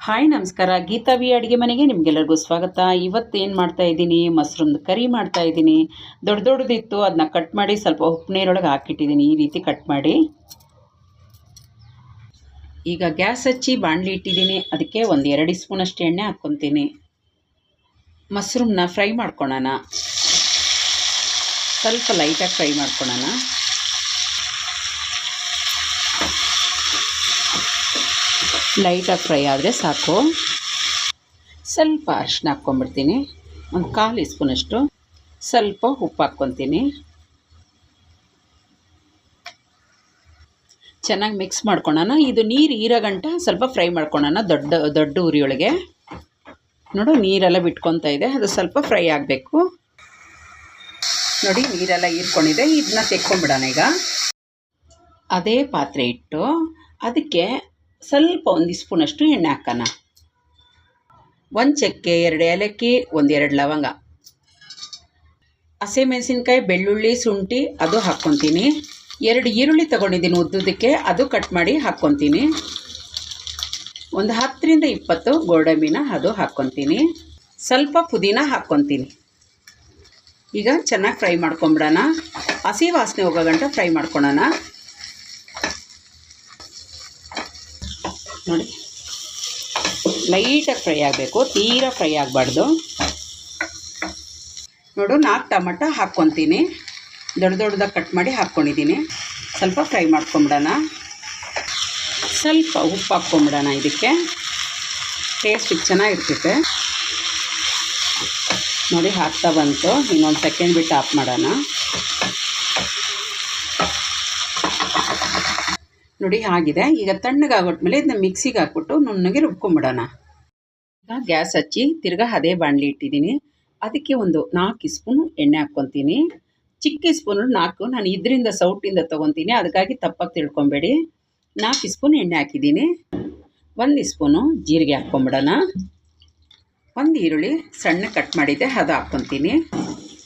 Hi ನಮಸ್ಕಾರ, Geetha V ಅಡುಗೆ ಮನೆಗೆ ನಿಮಗೆಲ್ಲರಿಗೂ ಸ್ವಾಗತ. ಇವತ್ತೇನು ಮಾಡ್ತಾ ಇದ್ದೀನಿ, ಮಶ್ರೂಮ್ದು ಕರಿ ಮಾಡ್ತಾ ಇದ್ದೀನಿ. ದೊಡ್ಡದಿತ್ತು, ಅದನ್ನ ಕಟ್ ಮಾಡಿ ಸ್ವಲ್ಪ ಉಪ್ಪು ನೀರೊಳಗೆ ಹಾಕಿಟ್ಟಿದ್ದೀನಿ. ಈ ರೀತಿ ಕಟ್ ಮಾಡಿ ಈಗ ಗ್ಯಾಸ್ ಹಚ್ಚಿ ಬಾಣಲಿ ಇಟ್ಟಿದ್ದೀನಿ. ಅದಕ್ಕೆ ಒಂದು 2 ಸ್ಪೂನಷ್ಟು ಎಣ್ಣೆ ಹಾಕ್ಕೊತೀನಿ. ಮಶ್ರೂಮ್ನ ಫ್ರೈ ಮಾಡ್ಕೊಳ್ಳೋಣ. ಸ್ವಲ್ಪ ಲೈಟಾಗಿ ಫ್ರೈ ಮಾಡ್ಕೊಳ್ಳೋಣ. ಲೈಟಾಗಿ ಫ್ರೈ ಆದರೆ ಸಾಕು. ಸ್ವಲ್ಪ ಅರಿಶಿನ ಹಾಕ್ಕೊಂಬಿಡ್ತೀನಿ, ಒಂದು 1/4 ಸ್ಪೂನಷ್ಟು. ಸ್ವಲ್ಪ ಉಪ್ಪು ಹಾಕ್ಕೊತೀನಿ. ಚೆನ್ನಾಗಿ ಮಿಕ್ಸ್ ಮಾಡ್ಕೊಳ್ಳೋಣ. ಇದು ನೀರು ಹೀರೋ ಗಂಟ ಸ್ವಲ್ಪ ಫ್ರೈ ಮಾಡ್ಕೊಳ್ಳೋಣ. ದೊಡ್ಡ ಉರಿಯೊಳಗೆ ನೋಡು, ನೀರೆಲ್ಲ ಬಿಟ್ಕೊತಾ ಇದೆ. ಅದು ಸ್ವಲ್ಪ ಫ್ರೈ ಆಗಬೇಕು. ನೋಡಿ, ನೀರೆಲ್ಲ ಹೀರ್ಕೊಂಡಿದೆ. ಇದನ್ನ ತೆಕ್ಕೊಂಬಿಡೋಣ. ಈಗ ಅದೇ ಪಾತ್ರೆ ಇಟ್ಟು ಅದಕ್ಕೆ ಸ್ವಲ್ಪ 1 ಸ್ಪೂನಷ್ಟು ಎಣ್ಣೆ ಹಾಕೋಣ. 1 ಚಕ್ಕೆ, 2 ಏಲಕ್ಕಿ, 1-2 ಲವಂಗ, ಹಸಿಮೆಣಸಿನ್ಕಾಯಿ, ಬೆಳ್ಳುಳ್ಳಿ, ಶುಂಠಿ ಅದು ಹಾಕ್ಕೊತೀನಿ. 2 ಈರುಳ್ಳಿ ತೊಗೊಂಡಿದ್ದೀನಿ ಉದ್ದುದಕ್ಕೆ, ಅದು ಕಟ್ ಮಾಡಿ ಹಾಕ್ಕೊತೀನಿ. ಒಂದು 10-20 ಗೋಡಂಬಿನ ಅದು ಹಾಕ್ಕೊತೀನಿ. ಸ್ವಲ್ಪ ಪುದೀನ ಹಾಕ್ಕೊತೀನಿ. ಈಗ ಚೆನ್ನಾಗಿ ಫ್ರೈ ಮಾಡ್ಕೊಂಬಿಡೋಣ. ಹಸಿ ವಾಸನೆ ಹೋಗೋ ಗಂಟ ಫ್ರೈ ಮಾಡ್ಕೊಳೋಣ. ನೋಡಿ, ಲೈಟಾಗಿ ಫ್ರೈ ಆಗಬೇಕು, ತೀರಾ ಫ್ರೈ ಆಗಬಾರ್ದು. ನೋಡು, 4 ಟೊಮಟೊ ಹಾಕ್ಕೊತೀನಿ. ದೊಡ್ಡದಾಗಿ ಕಟ್ ಮಾಡಿ ಹಾಕ್ಕೊಂಡಿದ್ದೀನಿ. ಸ್ವಲ್ಪ ಫ್ರೈ ಮಾಡ್ಕೊಂಬಿಡೋಣ. ಸ್ವಲ್ಪ ಉಪ್ಪು ಹಾಕ್ಕೊಂಬಿಡೋಣ. ಇದಕ್ಕೆ ಟೇಸ್ಟ್ ಚೆನ್ನಾಗಿರ್ತೈತೆ. ನೋಡಿ, ಹಾಕ್ತಾ ಬಂತು. ಇನ್ನೊಂದು ಸೆಕೆಂಡ್ ಬಿಟ್ಟು ಆಫ್ ಮಾಡೋಣ. ನೋಡಿ, ಆಗಿದೆ. ಈಗ ತಣ್ಣಗಾಗೋಟ್ಮೇಲೆ ಇದನ್ನ ಮಿಕ್ಸಿಗೆ ಹಾಕ್ಬಿಟ್ಟು ನುಣ್ಣಗೆ ರುಬ್ಕೊಂಬಿಡೋಣ. ಈಗ ಗ್ಯಾಸ್ ಹಚ್ಚಿ ತಿರ್ಗಾ ಅದೇ ಬಾಣಲಿ ಇಟ್ಟಿದ್ದೀನಿ. ಅದಕ್ಕೆ ಒಂದು 4 ಸ್ಪೂನು ಎಣ್ಣೆ ಹಾಕ್ಕೊತೀನಿ. ಚಿಕ್ಕ ಸ್ಪೂನು 4, ನಾನು ಇದರಿಂದ ಸೌಟಿಂದ ತೊಗೊತೀನಿ, ಅದಕ್ಕಾಗಿ ತಪ್ಪಾಗಿ ತಿಳ್ಕೊಬೇಡಿ. 4 ಸ್ಪೂನ್ ಎಣ್ಣೆ ಹಾಕಿದ್ದೀನಿ. 1 ಸ್ಪೂನು ಜೀರಿಗೆ ಹಾಕ್ಕೊಂಬಿಡೋಣ. 1 ಈರುಳ್ಳಿ ಸಣ್ಣ ಕಟ್ ಮಾಡಿದ್ದೆ, ಅದು ಹಾಕ್ಕೊತೀನಿ.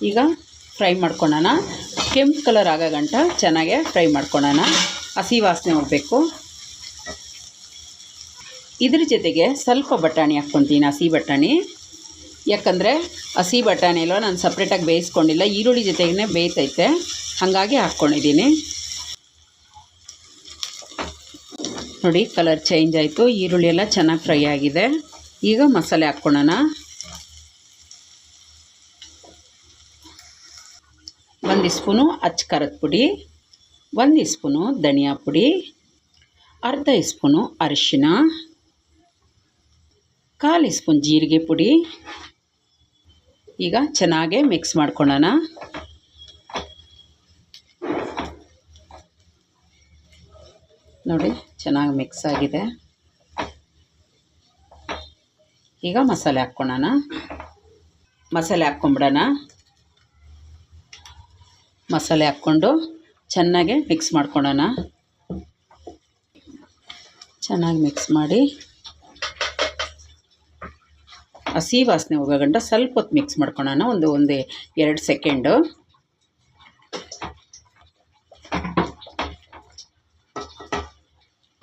ಈಗ ಫ್ರೈ ಮಾಡ್ಕೊಳ್ಳೋಣ. ಕೆಂಪು ಕಲರ್ ಆಗೋ ಗಂಟ ಚೆನ್ನಾಗೆ ಫ್ರೈ ಮಾಡ್ಕೊಳ್ಳೋಣ. ಹಸಿ ವಾಸನೆ ಹೋಗಬೇಕು. ಇದ್ರ ಜೊತೆಗೆ ಸ್ವಲ್ಪ ಬಟಾಣಿ ಹಾಕ್ಕೊತೀನಿ, ಹಸಿ ಬಟಾಣಿ. ಯಾಕಂದರೆ ಹಸಿ ಬಟಾಣಿ ಎಲ್ಲ ನಾನು ಸಪ್ರೇಟಾಗಿ ಬೇಯಿಸ್ಕೊಂಡಿಲ್ಲ, ಈರುಳ್ಳಿ ಜೊತೆಗೇ ಬೇಯ್ತೈತೆ, ಹಾಗಾಗಿ ಹಾಕ್ಕೊಂಡಿದ್ದೀನಿ. ನೋಡಿ, ಕಲರ್ ಚೇಂಜ್ ಆಯಿತು. ಈರುಳ್ಳಿ ಎಲ್ಲ ಚೆನ್ನಾಗಿ ಫ್ರೈ ಆಗಿದೆ. ಈಗ ಮಸಾಲೆ ಹಾಕ್ಕೊಳ್ಳೋಣ. 1 ಸ್ಪೂನು ಅಚ್ಚ ಖಾರದ ಪುಡಿ, 1 ಸ್ಪೂನು ಧನಿಯಾ ಪುಡಿ, ಅರ್ಧ ಸ್ಪೂನು ಅರಿಶಿನ, 1/4 ಸ್ಪೂನ್ ಜೀರಿಗೆ ಪುಡಿ. ಈಗ ಚೆನ್ನಾಗೆ ಮಿಕ್ಸ್ ಮಾಡ್ಕೊಳ್ಳೋಣ. ನೋಡಿ, ಚೆನ್ನಾಗಿ ಮಿಕ್ಸ್ ಆಗಿದೆ. ಈಗ ಮಸಾಲೆ ಹಾಕ್ಕೊಳ್ಳೋಣ. ಮಸಾಲೆ ಹಾಕ್ಕೊಂಬಿಡೋಣ. ಮಸಾಲೆ ಹಾಕ್ಕೊಂಡು ಚೆನ್ನಾಗೆ ಮಿಕ್ಸ್ ಮಾಡ್ಕೊಳ್ಳೋಣ. ಚೆನ್ನಾಗಿ ಮಿಕ್ಸ್ ಮಾಡಿ ಹಸಿ ವಾಸನೆ ಹೋಗೋ ಗಂಟ ಸ್ವಲ್ಪ ಹೊತ್ತು ಮಿಕ್ಸ್ ಮಾಡ್ಕೊಳ್ಳೋಣ. ಒಂದು 2 ಸೆಕೆಂಡು.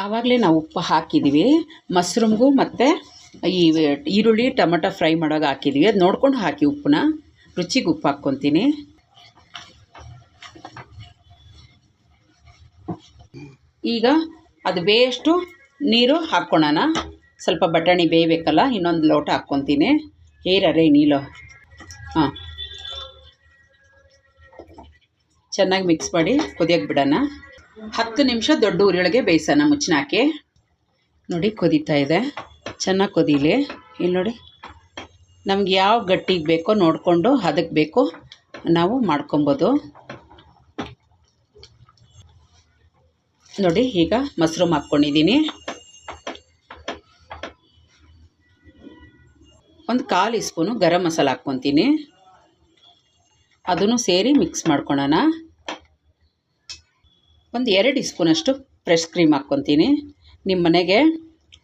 ಆವಾಗಲೇ ನಾವು ಉಪ್ಪು ಹಾಕಿದ್ದೀವಿ ಮಶ್ರೂಮ್ಗೂ, ಮತ್ತು ಈ ಈರುಳ್ಳಿ ಟೊಮಟೊ ಫ್ರೈ ಮಾಡೋಕೆ ಹಾಕಿದ್ದೀವಿ. ಅದು ನೋಡ್ಕೊಂಡು ಹಾಕಿ ಉಪ್ಪನ್ನ. ರುಚಿಗೆ ಉಪ್ಪು ಹಾಕ್ಕೊತೀನಿ. ಈಗ ಅದು ಬೇಯಷ್ಟು ನೀರು ಹಾಕ್ಕೊಳ್ಳೋಣ. ಸ್ವಲ್ಪ ಬಟಾಣಿ ಬೇಯಬೇಕಲ್ಲ, ಇನ್ನೊಂದು ಲೋಟ ಹಾಕ್ಕೊತೀನಿ. ಹೇರರೆ ನೀರು. ಹಾಂ, ಚೆನ್ನಾಗಿ ಮಿಕ್ಸ್ ಮಾಡಿ ಕುದಿಯೋಕ್ಕೆ ಬಿಡೋಣ. 10 ನಿಮಿಷ ದೊಡ್ಡ ಉರಿಯೊಳಗೆ ಬೇಯಿಸೋಣ, ಮುಚ್ಚನ ಹಾಕಿ. ನೋಡಿ, ಕುದೀತಾ ಇದೆ. ಚೆನ್ನಾಗಿ ಕುದೀಲಿ. ಇಲ್ಲಿ ನೋಡಿ, ನಮ್ಗೆ ಯಾವ ಗಟ್ಟಿಗೆ ಬೇಕೋ ನೋಡಿಕೊಂಡು ಅದಕ್ಕೆ ಬೇಕು ನಾವು ಮಾಡ್ಕೊಬೋದು. ನೋಡಿ, ಈಗ ಮಶ್ರೂಮ್ ಹಾಕ್ಕೊಂಡಿದ್ದೀನಿ. ಒಂದು 1/4 ಸ್ಪೂನು ಗರಂ ಮಸಾಲ ಹಾಕ್ಕೊತೀನಿ. ಅದನ್ನು ಸೇರಿ ಮಿಕ್ಸ್ ಮಾಡ್ಕೊಳ್ಳೋಣ. ಒಂದು 2 ಸ್ಪೂನಷ್ಟು ಫ್ರೆಶ್ ಕ್ರೀಮ್ ಹಾಕ್ಕೊತೀನಿ. ನಿಮ್ಮ ಮನೆಗೆ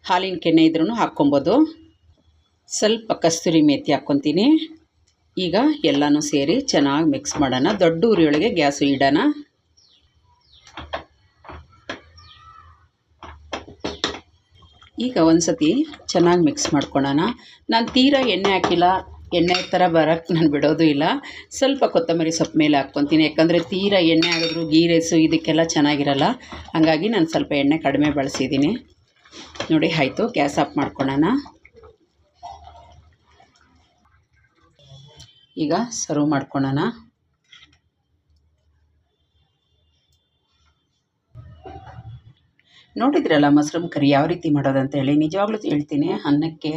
ಹಾಲಿನ ಕೆನೆ ಇದ್ರೂ ಹಾಕ್ಕೊಬೋದು. ಸ್ವಲ್ಪ ಕಸ್ತೂರಿ ಮೇಥಿ ಹಾಕ್ಕೊತೀನಿ. ಈಗ ಎಲ್ಲನೂ ಸೇರಿ ಚೆನ್ನಾಗಿ ಮಿಕ್ಸ್ ಮಾಡೋಣ. ದೊಡ್ಡ ಉರಿಯೊಳಗೆ ಗ್ಯಾಸು ಇಡೋಣ. ಈಗ ಒಂದು ಸತಿ ಚೆನ್ನಾಗಿ ಮಿಕ್ಸ್ ಮಾಡ್ಕೊಳ್ಳೋಣ. ನಾನು ತೀರಾ ಎಣ್ಣೆ ಹಾಕಿಲ್ಲ, ಎಣ್ಣೆ ಥರ ಬರೋಕ್ಕೆ ನಾನು ಬಿಡೋದು ಇಲ್ಲ. ಸ್ವಲ್ಪ ಕೊತ್ತಂಬರಿ ಸೊಪ್ಪು ಮೇಲೆ ಹಾಕ್ಕೊತೀನಿ, ಯಾಕಂದರೆ ತೀರಾ ಎಣ್ಣೆ ಆಗಿದ್ರು ಗೀ ರೈಸು ಇದಕ್ಕೆಲ್ಲ ಚೆನ್ನಾಗಿರಲ್ಲ. ಹಾಗಾಗಿ ನಾನು ಸ್ವಲ್ಪ ಎಣ್ಣೆ ಕಡಿಮೆ ಬಳಸಿದ್ದೀನಿ. ನೋಡಿ ಆಯಿತು, ಗ್ಯಾಸ್ ಆಫ್ ಮಾಡ್ಕೊಳ್ಳೋಣ. ಈಗ ಸರ್ವ್ ಮಾಡ್ಕೊಳ್ಳೋಣ. ನೋಡಿದ್ರಲ್ಲ ಮಶ್ರೂಮ್ ಕರಿ ಯಾವ ರೀತಿ ಮಾಡೋದಂತ ಹೇಳಿ. ನಿಜವಾಗ್ಲೂ ಹೇಳ್ತೀನಿ, ಅನ್ನಕ್ಕೆ,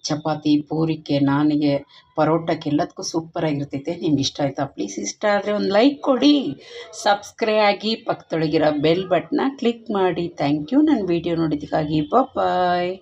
ಚಪಾತಿ, ಪೂರಿಗೆ, ನಾನಿಗೆ, ಪರೋಟಕ್ಕೆ ಎಲ್ಲದಕ್ಕೂ ಸೂಪರಾಗಿರ್ತೈತೆ. ನಿಮ್ಗೆ ಇಷ್ಟ ಆಯಿತಾ? ಪ್ಲೀಸ್ ಇಷ್ಟ ಆದರೆ ಒಂದು ಲೈಕ್ ಕೊಡಿ, ಸಬ್ಸ್ಕ್ರೈಬ್ ಆಗಿ, ಪಕ್ಕದೊಳಗಿರೋ ಬೆಲ್ ಬಟನ್ನ ಕ್ಲಿಕ್ ಮಾಡಿ. ಥ್ಯಾಂಕ್ ಯು ನನ್ನ ವೀಡಿಯೋ ನೋಡಿದ್ದಕ್ಕಾಗಿ. ಬಾಯ್.